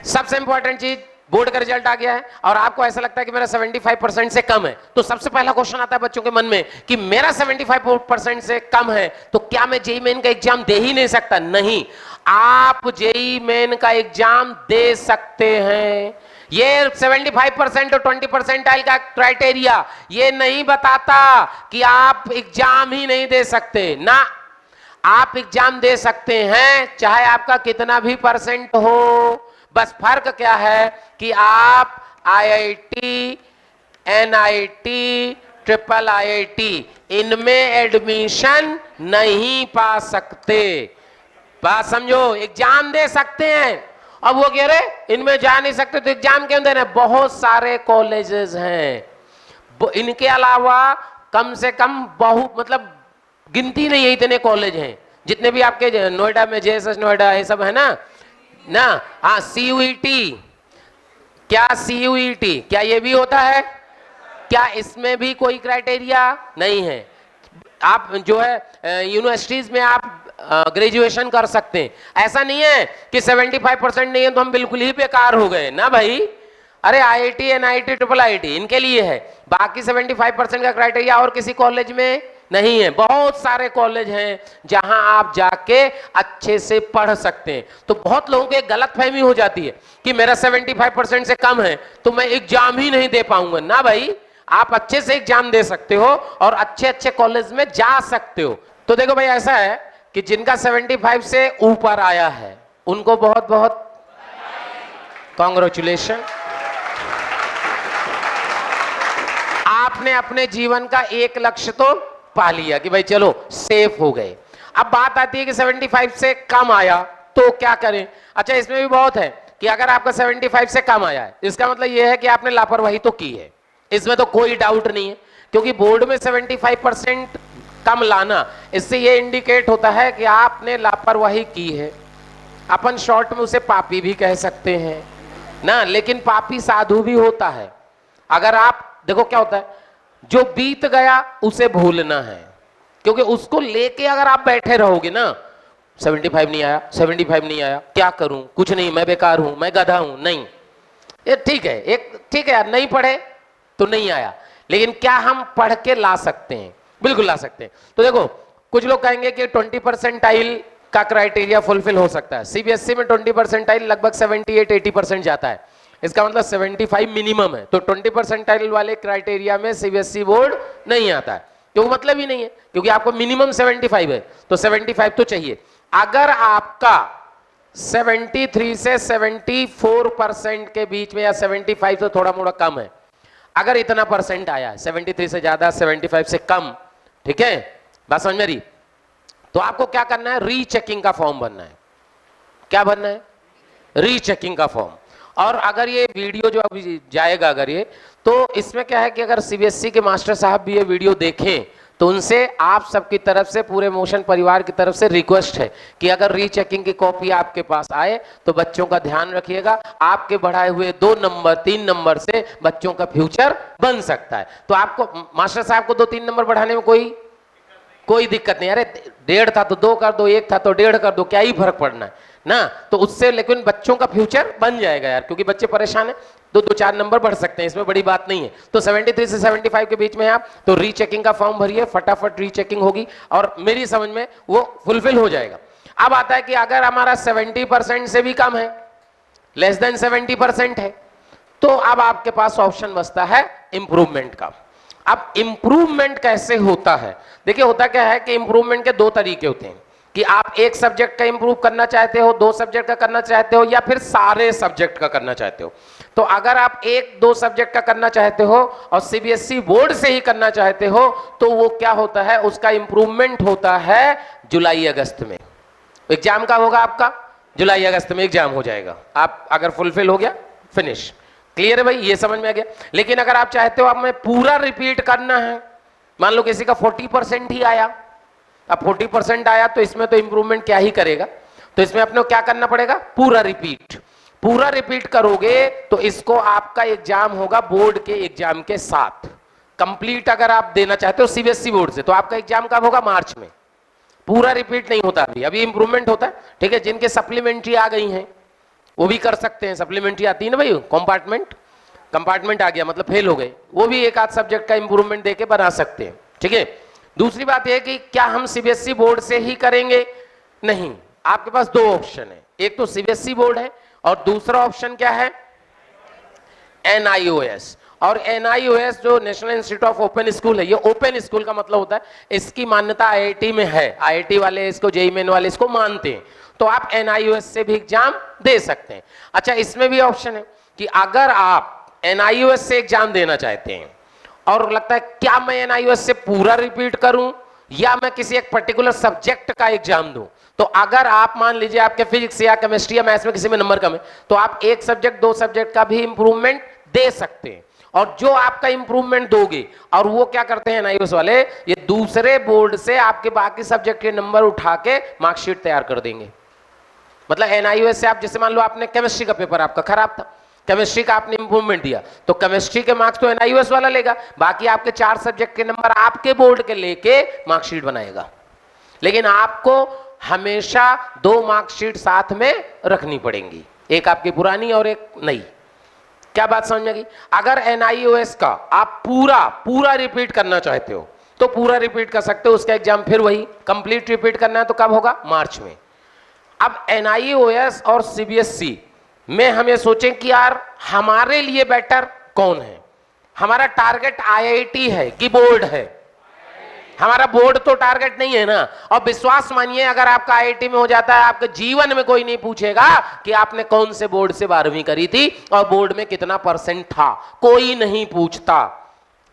सबसे इंपॉर्टेंट चीज, बोर्ड का रिजल्ट आ गया है और आपको ऐसा लगता है कि मेरा 75% से कम है, तो सबसे पहला क्वेश्चन आता है बच्चों के मन में कि मेरा 75% से कम है तो क्या मैं जेईई मेन का एग्जाम दे ही नहीं सकता? नहीं, आप जेईई मेन का एग्जाम दे सकते हैं। ये 75% और 20% का क्राइटेरिया ये नहीं बताता कि आप एग्जाम ही नहीं दे सकते ना, आप एग्जाम दे सकते हैं चाहे आपका कितना भी परसेंट हो। बस फर्क क्या है कि आप आईआईटी, एनआईटी, ट्रिपल आईआईटी इनमें एडमिशन नहीं पा सकते। बात समझो, एग्जाम दे सकते हैं। अब वो कह रहे इनमें जा नहीं सकते तो एग्जाम क्यों देना? बहुत सारे कॉलेजेस हैं, इनके अलावा कम से कम बहुत, मतलब गिनती नहीं है इतने कॉलेज हैं जितने भी आपके नोएडा में जेएसएस नोएडा ये सब है ना। हाँ, सीयूईटी, क्या सीयूईटी क्या ये भी होता है? क्या इसमें भी कोई क्राइटेरिया नहीं है? आप जो है यूनिवर्सिटीज में आप ग्रेजुएशन कर सकते हैं, ऐसा नहीं है कि 75% नहीं है तो हम बिल्कुल ही बेकार हो गए ना भाई। अरे आईआईटी, एनआईटी, ट्रिपल आईटी इनके लिए है, बाकी 75% का क्राइटेरिया और किसी कॉलेज में नहीं है। बहुत सारे कॉलेज हैं जहां आप जाके अच्छे से पढ़ सकते हैं। तो बहुत लोगों को एक गलतफहमी हो जाती है कि मेरा 75% से कम है तो मैं एग्जाम ही नहीं दे पाऊंगा। ना भाई, आप अच्छे से एग्जाम दे सकते हो और अच्छे अच्छे कॉलेज में जा सकते हो। तो देखो भाई, ऐसा है कि जिनका 75 से ऊपर आया है उनको बहुत बहुत कांग्रेचुलेशन, आपने अपने जीवन का एक लक्ष्य तो पा लिया कि भाई चलो सेफ हो गए। अब बात आती है कि 75 से कम आया तो क्या करें? अच्छा, इसमें भी बहुत है कि अगर आपका 75 से कम आया है इसका मतलब यह है कि आपने लापरवाही तो की है, इसमें तो कोई डाउट नहीं है, क्योंकि बोर्ड में 75% कम लाना इससे यह इंडिकेट होता है कि आपने लापरवाही की है। अपन शॉर्ट में उसे पापी भी कह सकते हैं ना, लेकिन पापी साधु भी होता है। अगर आप देखो क्या होता है, जो बीत गया उसे भूलना है, क्योंकि उसको लेके अगर आप बैठे रहोगे ना, 75 नहीं आया, 75 नहीं आया, क्या करूं, कुछ नहीं, मैं बेकार हूं, मैं गधा हूं, नहीं, ये ठीक है, एक ठीक है यार, नहीं पढ़े तो नहीं आया, लेकिन क्या हम पढ़ के ला सकते हैं? बिल्कुल ला सकते हैं। तो देखो, कुछ लोग कहेंगे कि 20% का क्राइटेरिया फुलफिल हो सकता है। सीबीएसई में 20% लगभग 78-80% जाता है, इसका मतलब 75 मिनिमम है। तो 20% वाले क्राइटेरिया में सीबीएसई बोर्ड नहीं आता है, क्योंकि मतलब ही नहीं है, क्योंकि आपको मिनिमम 75 है तो 75 तो चाहिए। अगर आपका 73 से 74% के बीच में या 75 से थोड़ा मोड़ा कम है, अगर इतना परसेंट आया है, 73 से ज्यादा, 75 से कम, ठीक है, बात समझ में रही, तो आपको क्या करना है? रीचेकिंग का फॉर्म भरना है। क्या भरना है? रीचेकिंग का फॉर्म। और अगर ये वीडियो जो अभी जाएगा, अगर ये, तो इसमें क्या है कि अगर सीबीएसई के मास्टर साहब भी ये वीडियो देखें तो उनसे आप सबकी तरफ से, पूरे मोशन परिवार की तरफ से रिक्वेस्ट है कि अगर रीचेकिंग की कॉपी आपके पास आए तो बच्चों का ध्यान रखिएगा। आपके बढ़ाए हुए 2 नंबर 3 नंबर से बच्चों का फ्यूचर बन सकता है। तो आपको मास्टर साहब को 2-3 नंबर बढ़ाने में कोई दिक्कत नहीं। अरे 1.5 था तो 2 कर दो, 1 था तो 1.5 कर दो, क्या ही फर्क पड़ना है ना। तो उससे लेकिन बच्चों का फ्यूचर बन जाएगा यार, क्योंकि बच्चे परेशान है, 2-4 नंबर बढ़ सकते हैं, इसमें बड़ी बात नहीं है। तो 73 से 75 के बीच में आप तो रीचेकिंग का फॉर्म भरिए, फटाफट रीचेकिंग होगी और मेरी समझ में वो फुलफिल हो जाएगा। अब आता है कि अगर हमारा 70% से भी कम है, लेस देन 70% है, तो अब आपके पास ऑप्शन बचता है इंप्रूवमेंट का। अब इंप्रूवमेंट कैसे होता है? देखिए, होता क्या है कि इंप्रूवमेंट के 2 तरीके होते हैं कि आप एक सब्जेक्ट का इंप्रूव करना चाहते हो, 2 सब्जेक्ट का करना चाहते हो, या फिर सारे सब्जेक्ट का करना चाहते हो। तो अगर आप 1-2 सब्जेक्ट का करना चाहते हो और सीबीएसई बोर्ड से ही करना चाहते हो तो वो क्या होता है, उसका इंप्रूवमेंट होता है जुलाई अगस्त में। एग्जाम का होगा आपका जुलाई अगस्त में एग्जाम हो जाएगा। आप अगर फुलफिल हो गया, फिनिश। क्लियर है भाई, ये समझ में आ गया। लेकिन अगर आप चाहते हो अब मैं पूरा रिपीट करना है, मान लो किसी का 40% ही आया, अब 40% आया तो इसमें तो इंप्रूवमेंट क्या ही करेगा, तो इसमें अपने को क्या करना पड़ेगा? पूरा रिपीट करोगे तो इसको आपका एग्जाम होगा बोर्ड के एग्जाम के साथ कंप्लीट। अगर आप देना चाहते हो सीबीएसई बोर्ड से तो आपका एग्जाम कब होगा? मार्च में। पूरा रिपीट नहीं होता, अभी इंप्रूवमेंट होता है, ठीक है। जिनके सप्लीमेंट्री आ गई हैं, वो भी कर सकते हैं, सप्लीमेंट्री आती है ना भाई, कंपार्टमेंट आ गया मतलब फेल हो गए, वो भी एक आध सब्जेक्ट का इंप्रूवमेंट देके बना सकते हैं, ठीक है। दूसरी बात यह कि क्या हम सीबीएसई बोर्ड से ही करेंगे? नहीं, आपके पास दो ऑप्शन है, एक तो सीबीएसई बोर्ड है और दूसरा ऑप्शन क्या है? एनआईओएस। और एनआईओएस जो national institute of open school है, ये ओपन स्कूल का मतलब होता है इसकी मान्यता आईआईटी में है, आईआईटी वाले इसको, जेईई मेन वाले इसको मानते हैं, तो आप एनआईओएस से भी एग्जाम दे सकते हैं। अच्छा, इसमें भी ऑप्शन है कि अगर आप एनआईओएस से एग्जाम देना चाहते हैं और लगता है क्या मैं एनआईओएस से पूरा रिपीट करूं या मैं किसी एक पर्टिकुलर सब्जेक्ट का एग्जाम दूं, तो अगर आप मान लीजिए आपके फिजिक्स या केमिस्ट्री या मैथ्स में किसी में नंबर कम है, तो आप एक सब्जेक्ट दो सब्जेक्ट का भी इंप्रूवमेंट दे सकते हैं। और जो आपका इंप्रूवमेंट दोगे, और वो क्या करते हैं एनआईओएस वाले, ये दूसरे बोर्ड से आपके बाकी सब्जेक्ट के नंबर उठा के मार्कशीट तैयार कर देंगे। मतलब एनआईओएस से आप, जैसे मान लो आपने केमिस्ट्री का पेपर आपका खराब था, केमिस्ट्री का आपने इंप्रूवमेंट दिया, तो केमिस्ट्री के मार्क्स तो एनआईओएस वाला लेगा, बाकी आपके 4 सब्जेक्ट के नंबर आपके बोर्ड के लेके मार्कशीट बनाएगा। लेकिन आपको हमेशा 2 मार्कशीट साथ में रखनी पड़ेंगी, एक आपकी पुरानी और एक नई। क्या बात समझ में आई? अगर एनआईओएस का आप पूरा रिपीट करना चाहते हो तो पूरा रिपीट कर सकते हो, उसका एग्जाम फिर वही कंप्लीट रिपीट करना है तो कब होगा? मार्च में। अब एनआईओएस और सीबीएसई में हम ये सोचें कि यार हमारे लिए बेटर कौन है? हमारा टारगेट आईआईटी है कि बोर्ड है? हमारा बोर्ड तो टारगेट नहीं है ना। और विश्वास मानिए, अगर आपका आईआईटी में हो जाता है, आपके जीवन में कोई नहीं पूछेगा कि आपने कौन से बोर्ड से 12वीं करी थी और बोर्ड में कितना परसेंट था, कोई नहीं पूछता।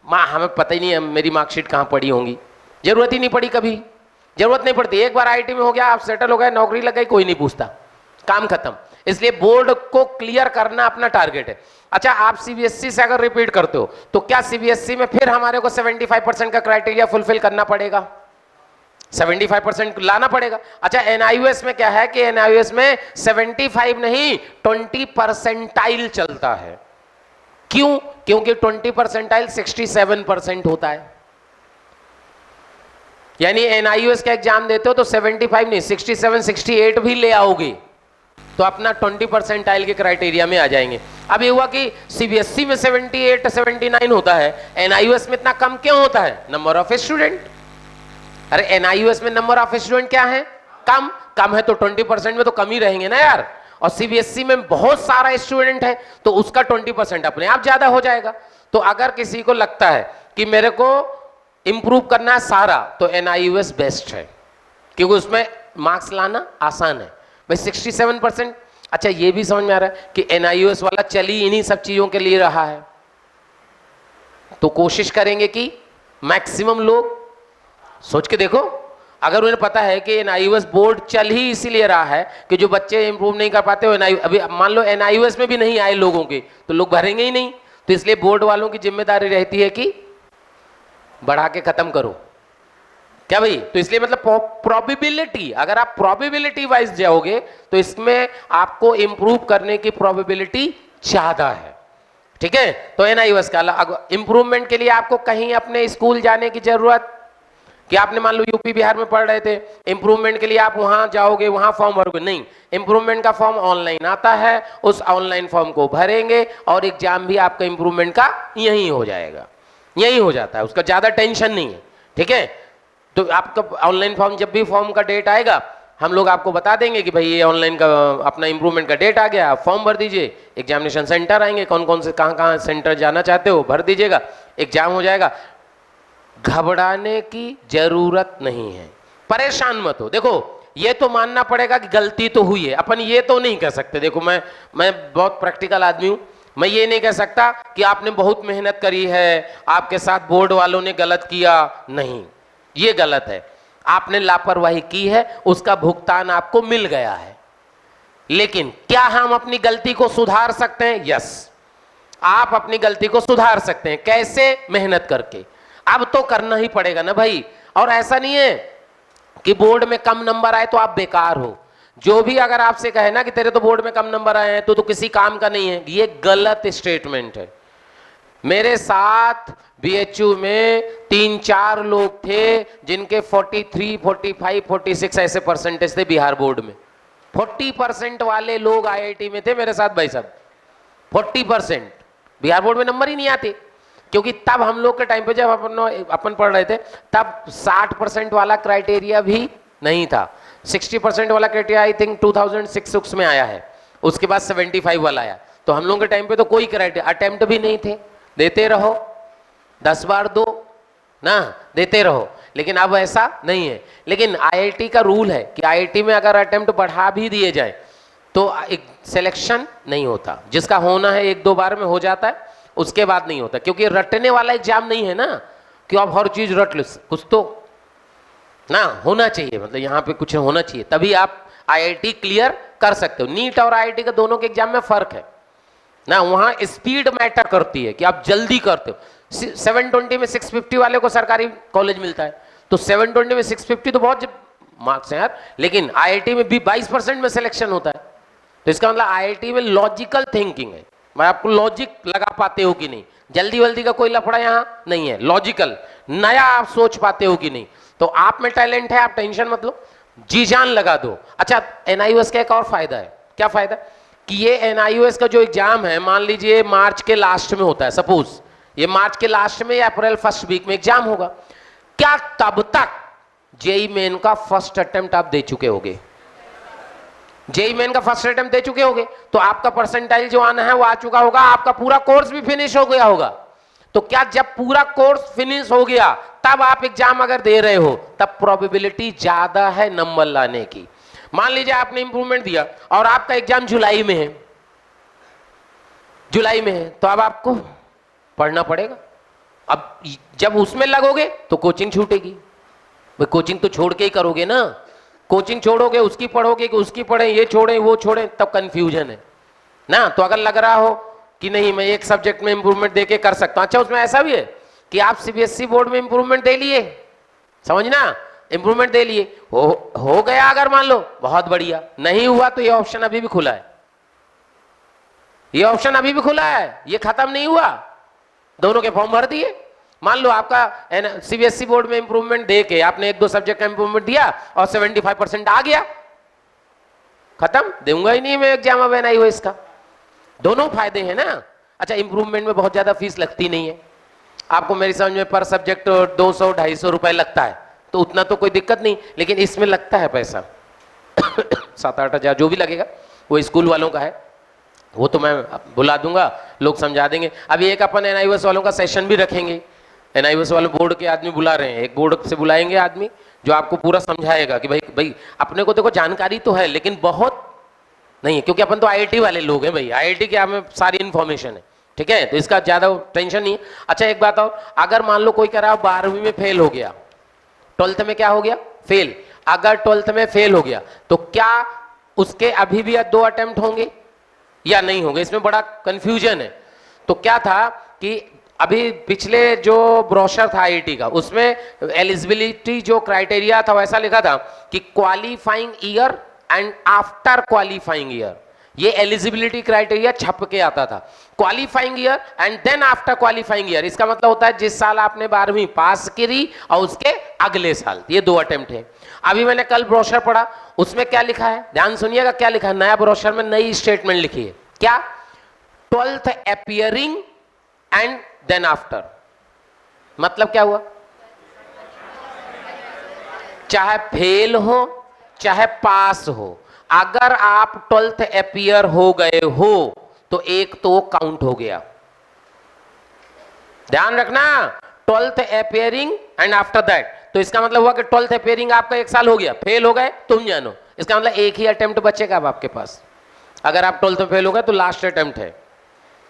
हमें पता ही नहीं है मेरी मार्कशीट कहां पड़ी होंगी, जरूरत ही नहीं पड़ी, कभी जरूरत नहीं पड़ती। एक बार आईआईटी में हो गया, आप सेटल हो गए, नौकरी लग गई, कोई नहीं पूछता, काम खत्म। इसलिए बोर्ड को क्लियर करना अपना टारगेट है। अच्छा, आप सीबीएसई से अगर रिपीट करते हो तो क्या सीबीएसई में फिर हमारे को 75% का क्राइटेरिया फुलफिल करना पड़ेगा? 75% लाना पड़ेगा। अच्छा, एनआईओएस में क्या है कि एनआईओएस में 75 नहीं 20 परसेंटाइल चलता है। क्यों? क्योंकि 20 परसेंटाइल 67% होता है। यानी एनआईओएस का एग्जाम देते हो तो 75 नहीं 67 68 भी ले आओगे तो अपना 20 परसेंटाइल के क्राइटेरिया में आ जाएंगे। अब ये हुआ कि सीबीएसई में 78 79 होता है, एनआईओएस में इतना कम क्यों होता है? Number of student. अरे एनआईओएस में नंबर ऑफ स्टूडेंट क्या है? कम है तो 20% में तो कम ही रहेंगे ना यार। और सीबीएसई में बहुत सारा स्टूडेंट है तो उसका 20% अपने आप ज्यादा हो जाएगा। तो अगर किसी को लगता है कि मेरे को इंप्रूव करना है सारा, तो एनआईओएस बेस्ट है क्योंकि उसमें मार्क्स लाना आसान है भाई। 67%। अच्छा, ये भी समझ में आ रहा है कि एनआईओएस वाला चली इन्हीं सब चीजों के लिए रहा है, तो कोशिश करेंगे कि मैक्सिमम लोग, सोच के देखो, अगर उन्हें पता है कि एनआईओएस बोर्ड चल ही इसीलिए रहा है कि जो बच्चे इंप्रूव नहीं कर पाते हो, अभी मान लो एनआईओएस में भी नहीं आए लोगों के, तो लोग भरेंगे ही नहीं। तो इसलिए बोर्ड वालों की जिम्मेदारी रहती है कि बढ़ा के खत्म करो। क्या भाई? तो इसलिए मतलब प्रोबेबिलिटी, अगर आप प्रोबेबिलिटी वाइज जाओगे तो इसमें आपको इंप्रूव करने की प्रोबेबिलिटी ज्यादा है, ठीक है। तो एनआईओएस का इंप्रूवमेंट के लिए आपको कहीं अपने स्कूल जाने की जरूरत, कि आपने मान लो यूपी बिहार में पढ़ रहे थे, इंप्रूवमेंट के लिए आप वहां जाओगे, वहां फॉर्म भरोगे? नहीं, इंप्रूवमेंट का फॉर्म ऑनलाइन आता है, उस ऑनलाइन फॉर्म को भरेंगे और एग्जाम भी आपका इंप्रूवमेंट का यही हो जाएगा, यही हो जाता है, उसका ज्यादा टेंशन नहीं है, ठीक है। तो आपका ऑनलाइन फॉर्म, जब भी फॉर्म का डेट आएगा हम लोग आपको बता देंगे कि भाई ये ऑनलाइन का अपना इंप्रूवमेंट का डेट आ गया, आप फॉर्म भर दीजिए, एग्जामिनेशन सेंटर आएंगे, कौन कौन से कहाँ सेंटर जाना चाहते हो भर दीजिएगा, एग्जाम हो जाएगा। घबराने की जरूरत नहीं है, परेशान मत हो। देखो, ये तो मानना पड़ेगा कि गलती तो हुई है, अपन ये तो नहीं कह सकते। देखो, मैं बहुत प्रैक्टिकल आदमी हूं, मैं ये नहीं कह सकता कि आपने बहुत मेहनत करी है, आपके साथ बोर्ड वालों ने गलत किया, नहीं, ये गलत है। आपने लापरवाही की है, उसका भुगतान आपको मिल गया है। लेकिन क्या हम अपनी गलती को सुधार सकते हैं? यस, आप अपनी गलती को सुधार सकते हैं। कैसे? मेहनत करके। अब तो करना ही पड़ेगा ना भाई। और ऐसा नहीं है कि बोर्ड में कम नंबर आए तो आप बेकार हो। जो भी अगर आपसे कहे ना कि तेरे तो बोर्ड में कम नंबर आए हैं तो किसी काम का नहीं है, ये गलत स्टेटमेंट है। मेरे साथ बीएचयू में 3-4 लोग थे जिनके 43, 45, 46 ऐसे परसेंटेज थे बिहार बोर्ड में। 40% वाले लोग आईआईटी में थे मेरे साथ भाई साहब, 40%। बिहार बोर्ड में नंबर ही नहीं आते, क्योंकि तब हम लोग के टाइम पे जब अपन पढ़ रहे थे तब 60% वाला क्राइटेरिया भी नहीं था। 60% वाला क्राइटेरिया आई थिंक 2006 में आया है, उसके बाद 75 वाला आया। तो हम लोगों के टाइम पे तो कोई क्राइटेरिया, अटेम्प्ट भी नहीं थे, देते रहो 10 बार दो ना, देते रहो। लेकिन अब ऐसा नहीं है। लेकिन आईआईटी का रूल है कि आईआईटी में अगर अटेम्प्ट बढ़ा भी दिए जाए तो एक सिलेक्शन नहीं होता, जिसका होना है 1-2 बार में हो जाता है, उसके बाद नहीं होता। क्योंकि रटने वाला एग्जाम नहीं है ना कि आप हर चीज रट लो, कुछ तो ना होना चाहिए, मतलब यहाँ पे कुछ होना चाहिए, तभी आप आईआईटी क्लियर कर सकते हो। नीट और आईआईटी का दोनों के एग्जाम में फर्क है ना, वहां स्पीड मैटर करती है कि आप जल्दी करते हो। 720 में 650 वाले को सरकारी कॉलेज मिलता है, तो 720 में 650 तो बहुत मार्क्स हैं यार, लेकिन आईआईटी में भी 22% में सिलेक्शन होता है। तो इसका मतलब आईआईटी में लॉजिकल थिंकिंग है। मैं आपको लॉजिक लगा पाते हो कि नहीं, जल्दी वल्दी का कोई लफड़ा यहाँ नहीं है, लॉजिकल नया आप सोच पाते हो कि नहीं। तो आप में टैलेंट है, आप टेंशन मत लो, जी जान लगा दो। अच्छा, एनआईओएस का एक और फायदा है। क्या फायदा? कि ये एनआईओएस का जो एग्जाम है, मान लीजिए मार्च के लास्ट में होता है, सपोज ये मार्च के लास्ट में या अप्रैल फर्स्ट वीक में एग्जाम होगा, क्या तब तक जेई मेन का फर्स्ट अटेम्प्ट आप दे चुके होगे? जेई मेन का फर्स्ट अटेम्प्ट दे चुके होगे, तो आपका परसेंटाइल जो आना है वो आ चुका होगा, आपका पूरा कोर्स भी फिनिश हो गया होगा। तो क्या जब पूरा कोर्स फिनिश हो गया तब आप एग्जाम अगर दे रहे हो, तब प्रोबेबिलिटी ज्यादा है नंबर लाने की। मान लीजिए आपने इंप्रूवमेंट दिया और आपका एग्जाम जुलाई में है, जुलाई में है, तो अब आपको पढ़ना पड़ेगा। अब जब उसमें लगोगे तो कोचिंग छूटेगी, भाई कोचिंग तो छोड़ के ही करोगे ना, कोचिंग छोड़ोगे उसकी पढ़ोगे कि उसकी पढ़े, ये छोड़े वो छोड़े, तब कंफ्यूजन है ना। तो अगर लग रहा हो कि नहीं मैं एक सब्जेक्ट में इंप्रूवमेंट देके कर सकता हूं, अच्छा उसमें ऐसा भी है कि आप सीबीएसई बोर्ड में इंप्रूवमेंट दे लिए, समझना, इंप्रूवमेंट दे लिए, हो गया अगर मान लो बहुत बढ़िया, नहीं हुआ तो ये ऑप्शन अभी भी खुला है, ये ऑप्शन अभी भी खुला है, ये खत्म नहीं हुआ। दोनों के फॉर्म भर दिए, मान लो आपका सीबीएसई बोर्ड में इंप्रूवमेंट दे के आपने 1-2 सब्जेक्ट का इंप्रूवमेंट दिया और 75% आ गया, खत्म, दूंगा ही नहीं मैं एग्जाम अब एनआईओएस का। दोनों फायदे हैं ना। अच्छा, इंप्रूवमेंट में बहुत ज्यादा फीस लगती नहीं है आपको, मेरी समझ में पर सब्जेक्ट 200-250 रुपए लगता है, तो उतना तो कोई दिक्कत नहीं, लेकिन इसमें लगता है पैसा 7-8 हजार जो भी लगेगा वो स्कूल वालों का है, वो तो मैं बुला दूंगा, लोग समझा देंगे। अभी एक अपन एनआईओएस वालों का सेशन भी रखेंगे, एनआईओएस वाले बोर्ड के आदमी बुला रहे हैं, एक बोर्ड से बुलाएंगे आदमी जो आपको पूरा समझाएगा कि भाई अपने को देखो जानकारी तो है लेकिन बहुत नहीं है, क्योंकि अपन तो आईआईटी वाले लोग हैं भाई, आईआईटी के हमें सारी इन्फॉर्मेशन है, ठीक है, तो इसका ज्यादा टेंशन नहीं है। अच्छा एक बात और, अगर मान लो कोई कह रहा है 12वीं में फेल हो गया, 12th में क्या हो गया, फेल, अगर 12th में फेल हो गया तो क्या उसके अभी भी 2 अटेम्प्ट होंगे या नहीं होंगे? इसमें बड़ा कंफ्यूजन है। तो क्या था कि अभी पिछले जो ब्रोशर था आईआईटी का, उसमें एलिजिबिलिटी जो क्राइटेरिया था वैसा लिखा था कि qualifying year and after qualifying year, ये एलिजिबिलिटी क्राइटेरिया छप के आता था, qualifying year and then after qualifying year. इसका मतलब होता है जिस साल आपने 12वीं पास करी और उसके अगले साल, ये 2 अटेम्प्ट है। अभी मैंने कल ब्रोशर पढ़ा, उसमें क्या लिखा है, ध्यान सुनिएगा क्या लिखा है, नया ब्रोशर में नई स्टेटमेंट लिखी है, क्या, 12th appearing and then after. मतलब क्या हुआ, चाहे फेल हो चाहे पास हो, अगर आप 12th अपीयर हो गए हो तो एक तो काउंट हो गया, ध्यान रखना, 12th appearing and after that. तो इसका मतलब हुआ कि 12th अपीयरिंग आपका 1 साल हो गया, फेल हो गए तुम जानो, इसका मतलब एक ही अटेम्प्ट बचेगा अब आपके पास, अगर आप 12th में फेल हो गए तो लास्ट अटेम्प्ट है।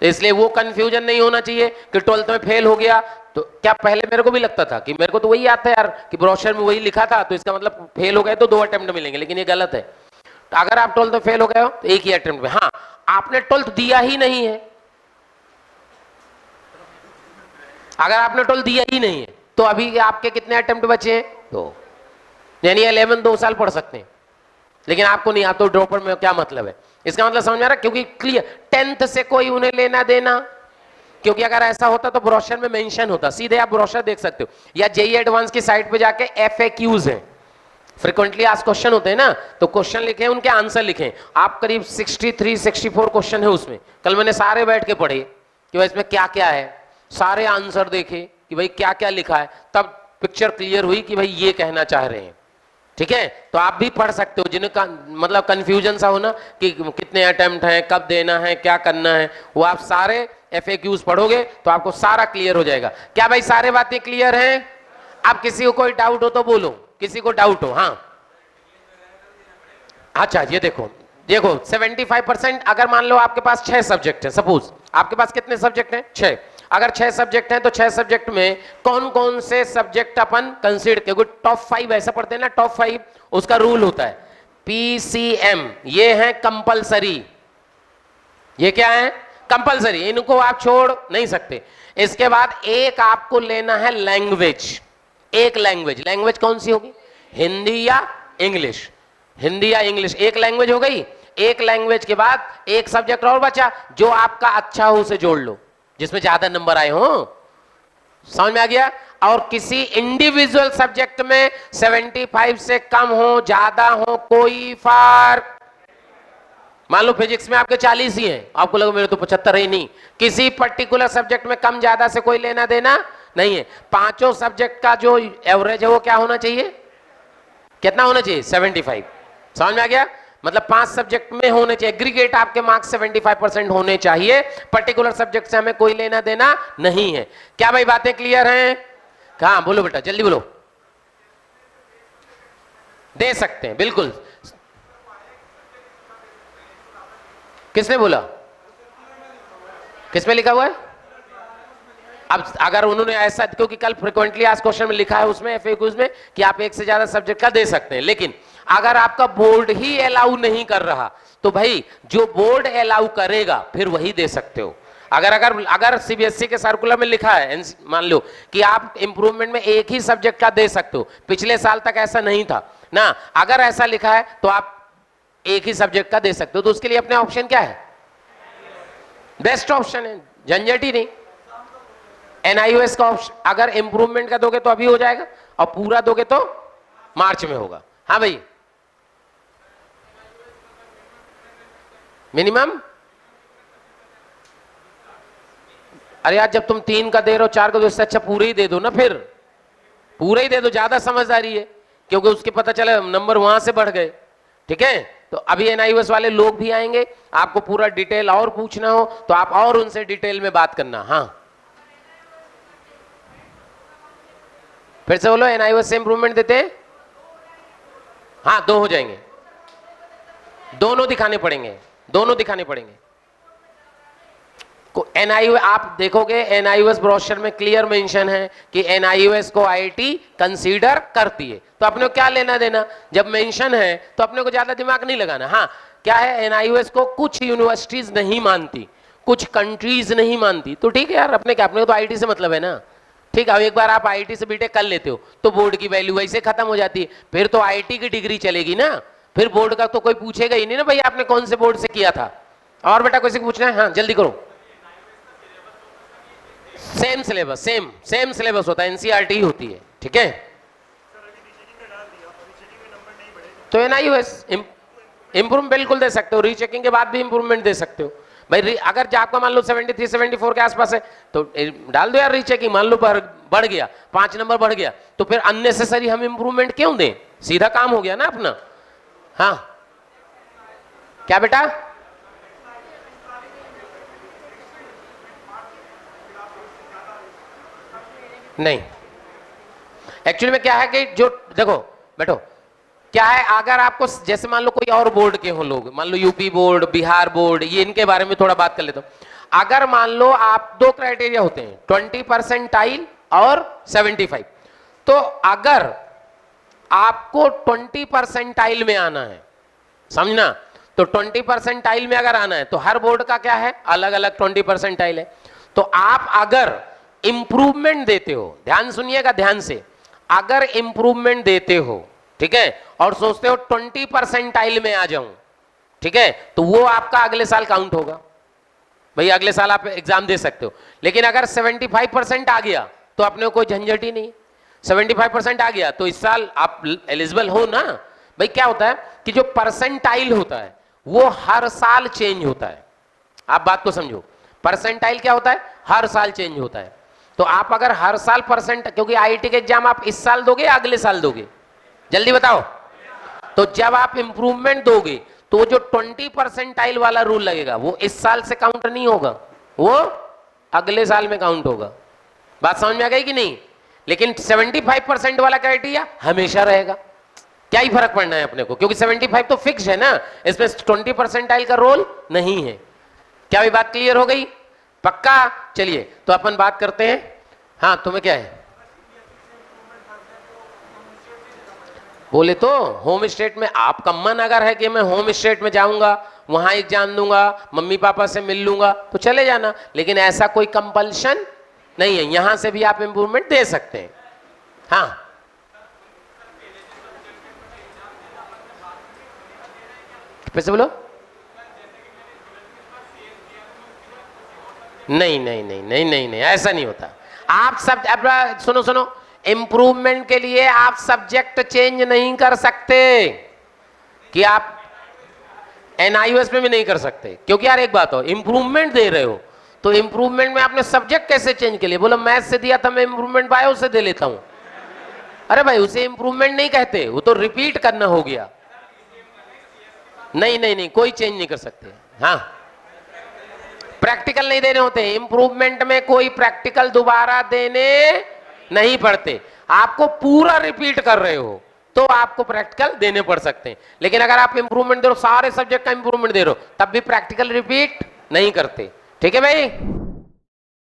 तो इसलिए वो कंफ्यूजन नहीं होना चाहिए कि 12th में फेल हो गया तो क्या, पहले मेरे को भी लगता था कि मेरे को तो वही आता है यार कि ब्रोशर में वही लिखा था, तो इसका मतलब फेल हो गए तो 2 अटेम्प्ट मिलेंगे, लेकिन ये गलत है। तो अगर आप 12th में फेल हो गए हो तो एक ही अटेम्प्ट में, हाँ आपने 12th दिया ही नहीं है, अगर आपने 12th दिया ही नहीं है तो अभी आपके कितने अटेम्प्ट बचे हैं, 2, यानी 11 2 साल पढ़ सकते हैं, लेकिन आपको नहीं, आप तो ड्रॉपर में क्या मतलब है, इसका मतलब समझ में आ रहा है, क्योंकि क्लियर 10th से कोई उन्हें लेना देना, क्योंकि अगर ऐसा होता तो ब्रोशर में मेंशन होता, सीधे आप ब्रोशर देख सकते हो, या जेई एडवांस की साइट पे जाके FAQs हैं, फ्रिक्वेंटली आज क्वेश्चन होते हैं ना, तो क्वेश्चन लिखे उनके आंसर लिखें। आप करीब 63 64 क्वेश्चन है उसमें, कल मैंने सारे बैठ के पढ़े कि भाई इसमें क्या क्या है, सारे आंसर देखे कि भाई क्या क्या लिखा है, तब पिक्चर क्लियर हुई कि भाई ये कहना चाह रहे हैं। ठीक है, तो आप भी पढ़ सकते हो, जिनका मतलब कंफ्यूजन सा हो ना कि कितने अटेम्प्ट हैं, कब देना है, क्या करना है, वो आप सारे FAQs पढ़ोगे तो आपको सारा क्लियर हो जाएगा। क्या भाई सारे बातें क्लियर हैं? अब किसी को कोई डाउट हो तो बोलो, किसी को डाउट हो? हाँ अच्छा, ये देखो देखो 75%, अगर मान लो आपके पास 6 सब्जेक्ट है, सपोज आपके पास कितने सब्जेक्ट हैं? 6। अगर 6 सब्जेक्ट हैं तो 6 सब्जेक्ट में कौन कौन से सब्जेक्ट अपन कंसीडर, क्योंकि टॉप 5 ऐसा पढ़ते हैं ना, टॉप 5 उसका रूल होता है PCM, ये है कंपलसरी। ये क्या है? कंपलसरी, इनको आप छोड़ नहीं सकते। इसके बाद एक आपको लेना है लैंग्वेज, एक लैंग्वेज। लैंग्वेज कौन सी होगी? हिंदी या इंग्लिश? हिंदी या इंग्लिश, एक लैंग्वेज हो गई। एक लैंग्वेज के बाद एक सब्जेक्ट और बचा, जो आपका अच्छा हो उसे जोड़ लो, जिसमें ज्यादा नंबर आए हो। समझ में आ गया? और किसी इंडिविजुअल सब्जेक्ट में 75 से कम हो, ज्यादा हो, कोई फर्क। मान लो फिजिक्स में आपके 40 ही हैं, आपको लगा मेरे तो 75 ही नहीं, किसी पर्टिकुलर सब्जेक्ट में कम ज्यादा से कोई लेना देना नहीं है। पांचों सब्जेक्ट का जो एवरेज है वो क्या होना चाहिए? कितना होना चाहिए? 75। समझ में आ गया? मतलब 5 सब्जेक्ट में होने चाहिए, एग्रीगेट आपके मार्क्स 75% होने चाहिए। पर्टिकुलर सब्जेक्ट से हमें कोई लेना देना नहीं है। क्या भाई बातें क्लियर हैं? कहां बोलो बेटा, जल्दी बोलो। दे सकते हैं बिल्कुल। किसने बोला? किसमें लिखा हुआ है? अब अगर उन्होंने ऐसा, क्योंकि कल फ्रिक्वेंटली आज क्वेश्चन में लिखा है उसमें FAQs में कि आप एक से ज्यादा सब्जेक्ट का दे सकते हैं, लेकिन अगर आपका बोर्ड ही अलाउ नहीं कर रहा तो भाई जो बोर्ड अलाउ करेगा फिर वही दे सकते हो। अगर CBSE के सर्कुलर में लिखा है, मान लो कि आप इंप्रूवमेंट में एक ही सब्जेक्ट का दे सकते हो, पिछले साल तक ऐसा नहीं था ना, अगर ऐसा लिखा है तो आप एक ही सब्जेक्ट का दे सकते हो, तो उसके लिए अपने ऑप्शन क्या है? बेस्ट ऑप्शन है, झंझट ही नहीं। NIOS का ऑप्शन, अगर इंप्रूवमेंट का दोगे तो अभी हो जाएगा, और पूरा दोगे तो मार्च में होगा। हाँ भाई, मिनिमम। अरे यार, जब तुम 3 का दे रहे हो, 4 का दो, इससे अच्छा पूरे ही दे दो ना, फिर पूरे ही दे दो, ज्यादा समझदारी है, क्योंकि उसके पता चले नंबर वहां से बढ़ गए। ठीक है, तो अभी NIOS वाले लोग भी आएंगे, आपको पूरा डिटेल और पूछना हो तो आप और उनसे डिटेल में बात करना। हाँ फिर से बोलो, NIOS से इंप्रूवमेंट देते हैं? हाँ 2 हो जाएंगे, दोनों दिखाने पड़ेंगे, दोनों दिखाने पड़ेंगे। NIOS आप देखोगे, NIOS ब्रोशर में क्लियर मेंशन है कि NIOS को IIT कंसीडर करती है, तो अपने को क्या लेना देना? जब मेंशन है तो अपने को ज्यादा दिमाग नहीं लगाना। हाँ क्या है, NIOS को कुछ यूनिवर्सिटीज नहीं मानती, कुछ कंट्रीज नहीं मानती, तो ठीक है यार, अपने क्या, अपने को तो IIT से मतलब है ना। ठीक है, अब एक बार आप IIT से बीटेक कर लेते हो तो बोर्ड की वैल्यू वैसे खत्म हो जाती है, फिर तो IIT की डिग्री चलेगी ना, फिर बोर्ड का तो कोई पूछेगा ही नहीं ना भाई आपने कौन से बोर्ड से किया था। और बेटा किसी को पूछना है? हाँ जल्दी करो। सेम सिलेबस, सेम सिलेबस होता है, NCERT ही होती है। ठीक है, तो NIOS इंप्रूव बिल्कुल दे सकते हो, रीचेकिंग के बाद भी इंप्रूवमेंट दे सकते हो भाई। अगर आपका मान लो 73 74 के आसपास है तो डाल दो यार रीचेकिंग, मान लो बढ़ गया, 5 नंबर बढ़ गया, तो फिर अननेसेसरी हम इंप्रूवमेंट क्यों दें? सीधा काम हो गया ना अपना। हाँ क्या बेटा? नहीं, एक्चुअली में क्या है कि जो देखो बैठो, क्या है, अगर आपको जैसे मान लो कोई और बोर्ड के हो लोग, मान लो यूपी बोर्ड, बिहार बोर्ड, ये इनके बारे में थोड़ा बात कर लेता हूं। अगर मान लो आप 2 क्राइटेरिया होते हैं, 20 परसेंटाइल और 75, तो अगर आपको 20 परसेंटाइल में आना है, समझना, तो 20 परसेंटाइल में अगर आना है तो हर बोर्ड का क्या है, अलग अलग 20 परसेंटाइल है। तो आप अगर इंप्रूवमेंट देते हो, ध्यान सुनिएगा ध्यान से, अगर इंप्रूवमेंट देते हो, ठीक है, और सोचते हो 20 परसेंटाइल में आ जाऊं, ठीक है, तो वो आपका अगले साल काउंट होगा भाई, अगले साल आप एग्जाम दे सकते हो। लेकिन अगर 75% आ गया तो अपने को कोई झंझट ही नहीं। 75% आ गया तो इस साल आप एलिजिबल हो ना। भाई क्या होता है कि जो परसेंटाइल होता है वो हर साल चेंज होता है। आप बात को समझो, परसेंटाइल क्या होता है, हर साल चेंज होता है। तो आप अगर हर साल परसेंट, क्योंकि आईआईटी के एग्जाम आप इस साल दोगे या अगले साल दोगे, जल्दी बताओ। तो जब आप इंप्रूवमेंट दोगे तो जो 20 परसेंटाइल वाला रूल लगेगा वो इस साल से काउंट नहीं होगा, वो अगले साल में काउंट होगा। बात समझ में आ गई कि नहीं? लेकिन 75% वाला क्राइटेरिया हमेशा रहेगा। क्या ही फर्क पड़ना है अपने को, क्योंकि 75 तो फिक्स है ना, इसमें 20 परसेंटाइल का रोल नहीं है। क्या भी बात क्लियर हो गई? पक्का? चलिए तो अपन बात करते हैं। हाँ तुम्हें क्या है, बोले तो होम स्टेट में आपका मन अगर है कि मैं होम स्टेट में जाऊंगा, वहां एग्जाम दूंगा, मम्मी पापा से मिल लूंगा, तो चले जाना, लेकिन ऐसा कोई कंपल्शन नहीं है। यहां से भी आप इंप्रूवमेंट दे सकते हैं। हाँ फिर से बोलो। नहीं नहीं नहीं नहीं नहीं नहीं, ऐसा नहीं होता। आप सब अब सुनो सुनो, इंप्रूवमेंट के लिए आप सब्जेक्ट चेंज नहीं कर सकते, कि आप एनआईओएस में भी नहीं कर सकते। क्योंकि यार एक बात हो, इंप्रूवमेंट दे रहे हो तो इंप्रूवमेंट में आपने सब्जेक्ट कैसे चेंज के लिए, बोलो मैथ से दिया था मैं इंप्रूवमेंट बायो से दे लेता हूं। अरे भाई उसे इंप्रूवमेंट नहीं कहते, वो तो रिपीट करना हो गया। नहीं नहीं नहीं, कोई चेंज नहीं कर सकते। हाँ प्रैक्टिकल नहीं देने होते, इंप्रूवमेंट में कोई प्रैक्टिकल दोबारा देने नहीं पड़ते। आपको पूरा रिपीट कर रहे हो तो आपको प्रैक्टिकल देने पड़ सकते हैं, लेकिन अगर आप इंप्रूवमेंट दे रहे हो, सारे सब्जेक्ट का इंप्रूवमेंट दे रहे हो, तब भी प्रैक्टिकल रिपीट नहीं करते। ठीक है भाई?